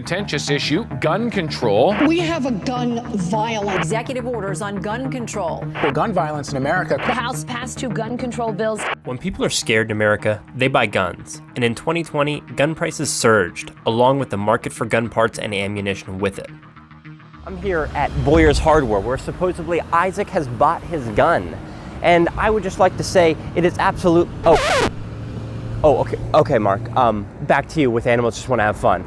contentious issue, gun control. We have a gun violence. Executive orders on gun control. Well, gun violence in America. The House passed 2 gun control bills. When people are scared in America, they buy guns. And in 2020, gun prices surged, along with the market for gun parts and ammunition with it. I'm here at Boyer's Hardware, where supposedly Isaac has bought his gun. And I would just like to say it is absolute. Okay, Mark. Back to you with Animals Just Want to Have Fun.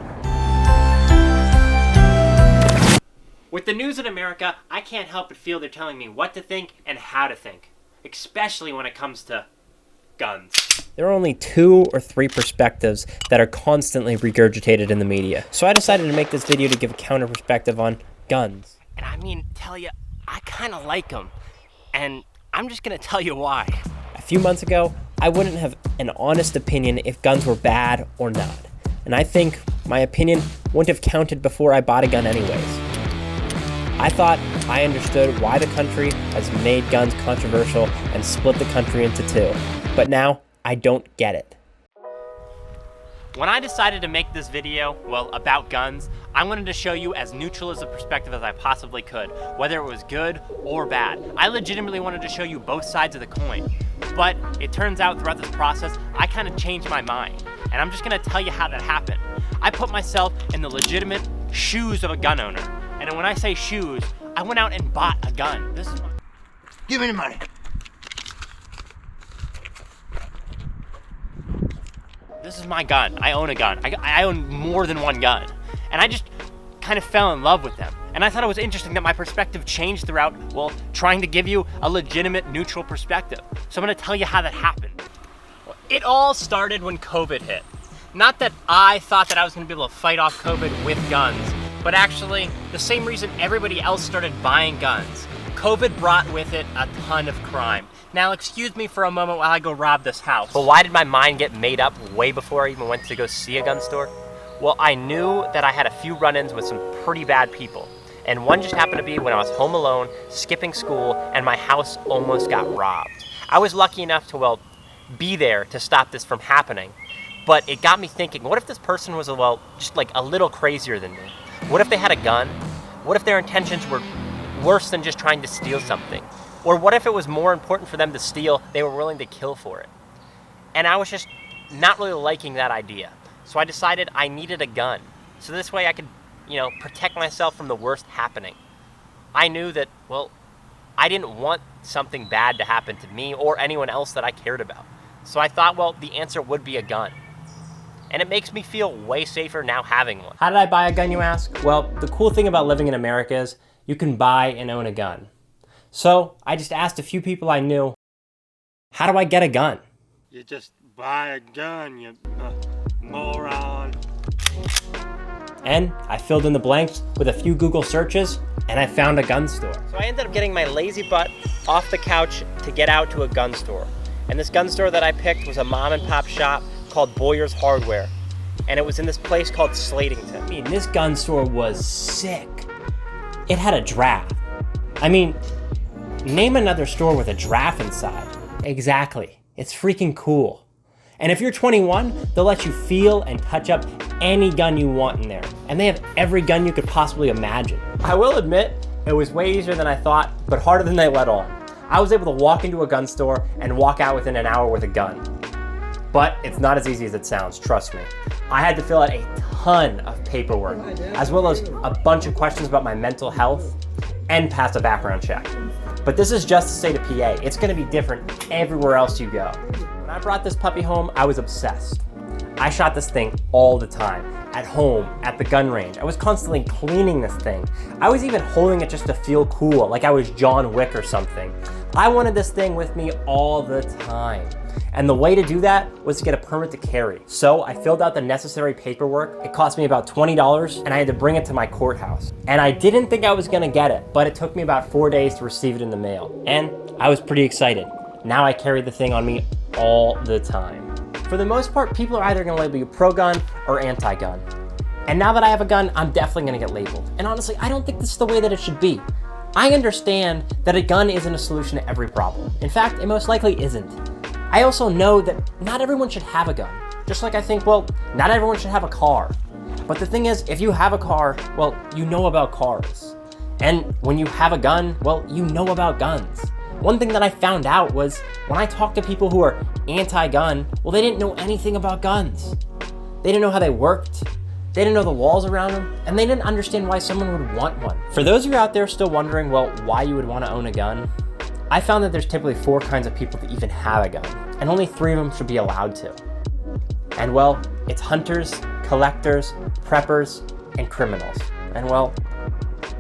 With the news in America, I can't help but feel they're telling me what to think and how to think, especially when it comes to guns. There are only 2 or 3 perspectives that are constantly regurgitated in the media. So I decided to make this video to give a counter perspective on guns. And I mean, tell you, I kind of like them. And I'm just gonna tell you why. A few months ago, I wouldn't have an honest opinion if guns were bad or not. And I think my opinion wouldn't have counted before I bought a gun anyways. I thought I understood why the country has made guns controversial and split the country into 2. But now, I don't get it. When I decided to make this video, well, about guns, I wanted to show you as neutral as a perspective as I possibly could, whether it was good or bad. I legitimately wanted to show you both sides of the coin. But it turns out throughout this process, I kind of changed my mind. And I'm just gonna tell you how that happened. I put myself in the legitimate shoes of a gun owner. And when I say shoes, I went out and bought a gun. This is my... Give me the money. This is my gun. I own a gun. I own more than one gun. And I just kind of fell in love with them. And I thought it was interesting that my perspective changed throughout, well, trying to give you a legitimate neutral perspective. So I'm gonna tell you how that happened. It all started when COVID hit. Not that I thought that I was gonna be able to fight off COVID with guns, but actually the same reason everybody else started buying guns. COVID brought with it a ton of crime. Now excuse me for a moment while I go rob this house. But why did my mind get made up way before I even went to go see a gun store? Well, I knew that I had a few run-ins with some pretty bad people. And one just happened to be when I was home alone, skipping school, and my house almost got robbed. I was lucky enough to, well, be there to stop this from happening. But it got me thinking, what if this person was, well, just like a little crazier than me? What if they had a gun? What if their intentions were worse than just trying to steal something? Or what if it was more important for them to steal, they were willing to kill for it? And I was just not really liking that idea. So I decided I needed a gun. So this way I could, protect myself from the worst happening. I knew that, well, I didn't want something bad to happen to me or anyone else that I cared about. So I thought, well, the answer would be a gun. And it makes me feel way safer now having one. How did I buy a gun, you ask? Well, the cool thing about living in America is you can buy and own a gun. So I just asked a few people I knew, how do I get a gun? You just buy a gun, you moron. And I filled in the blanks with a few Google searches, and I found a gun store. So I ended up getting my lazy butt off the couch to get out to a gun store. And this gun store that I picked was a mom and pop shop called Boyer's Hardware. And it was in this place called Slatington. I mean, this gun store was sick. It had a giraffe. I mean, name another store with a giraffe inside. Exactly. It's freaking cool. And if you're 21, they'll let you feel and touch up any gun you want in there. And they have every gun you could possibly imagine. I will admit, it was way easier than I thought, but harder than they let on. I was able to walk into a gun store and walk out within an hour with a gun. But it's not as easy as it sounds, trust me. I had to fill out a ton of paperwork, as well as a bunch of questions about my mental health, and pass a background check. But this is just the state of PA. It's gonna be different everywhere else you go. When I brought this puppy home, I was obsessed. I shot this thing all the time, at home, at the gun range. I was constantly cleaning this thing. I was even holding it just to feel cool, like I was John Wick or something. I wanted this thing with me all the time. And the way to do that was to get a permit to carry. So I filled out the necessary paperwork. It cost me about $20 and I had to bring it to my courthouse. And I didn't think I was gonna get it, but it took me about 4 days to receive it in the mail. And I was pretty excited. Now I carry the thing on me all the time. For the most part, people are either gonna label you pro-gun or anti-gun. And now that I have a gun, I'm definitely gonna get labeled. And honestly, I don't think this is the way that it should be. I understand that a gun isn't a solution to every problem. In fact, it most likely isn't. I also know that not everyone should have a gun. Just like I think, well, not everyone should have a car. But the thing is, if you have a car, well, you know about cars. And when you have a gun, well, you know about guns. One thing that I found out was when I talked to people who are anti-gun, well, they didn't know anything about guns. They didn't know how they worked. They didn't know the laws around them, and they didn't understand why someone would want one. For those of you out there still wondering, well, why you would want to own a gun, I found that there's typically 4 kinds of people that even have a gun, and only 3 of them should be allowed to. And well, it's hunters, collectors, preppers, and criminals. And well,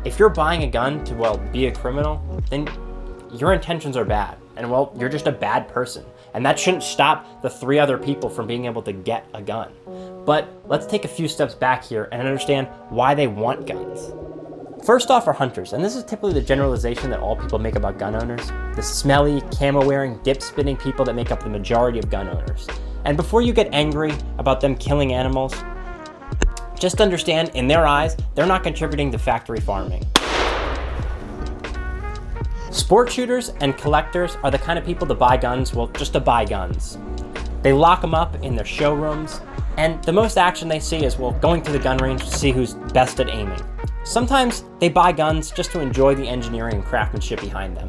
if you're buying a gun to, well, be a criminal, then your intentions are bad. And well, you're just a bad person. And that shouldn't stop the 3 other people from being able to get a gun. But let's take a few steps back here and understand why they want guns. First off are hunters, and this is typically the generalization that all people make about gun owners. The smelly, camo-wearing, dip-spitting people that make up the majority of gun owners. And before you get angry about them killing animals, just understand, in their eyes, they're not contributing to factory farming. Sport shooters and collectors are the kind of people that buy guns, well, just to buy guns. They lock them up in their showrooms, and the most action they see is, well, going to the gun range to see who's best at aiming. Sometimes they buy guns just to enjoy the engineering and craftsmanship behind them.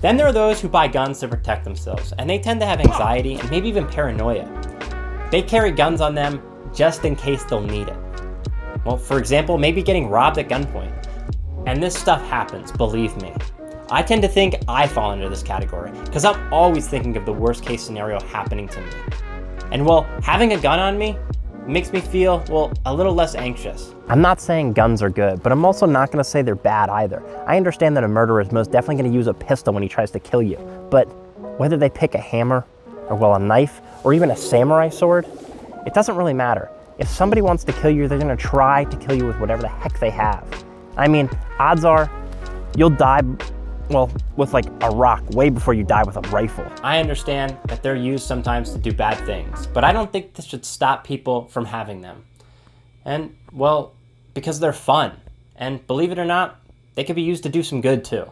Then there are those who buy guns to protect themselves, and they tend to have anxiety and maybe even paranoia. They carry guns on them just in case they'll need it. Well, for example, maybe getting robbed at gunpoint. And this stuff happens, believe me. I tend to think I fall into this category because I'm always thinking of the worst case scenario happening to me. And well, having a gun on me makes me feel, well, a little less anxious. I'm not saying guns are good, but I'm also not gonna say they're bad either. I understand that a murderer is most definitely gonna use a pistol when he tries to kill you, but whether they pick a hammer, or well, a knife, or even a samurai sword, it doesn't really matter. If somebody wants to kill you, they're gonna try to kill you with whatever the heck they have. I mean, odds are you'll die, well, with like a rock way before you die with a rifle. I understand that they're used sometimes to do bad things, but I don't think this should stop people from having them. And well, because they're fun. And believe it or not, they could be used to do some good too.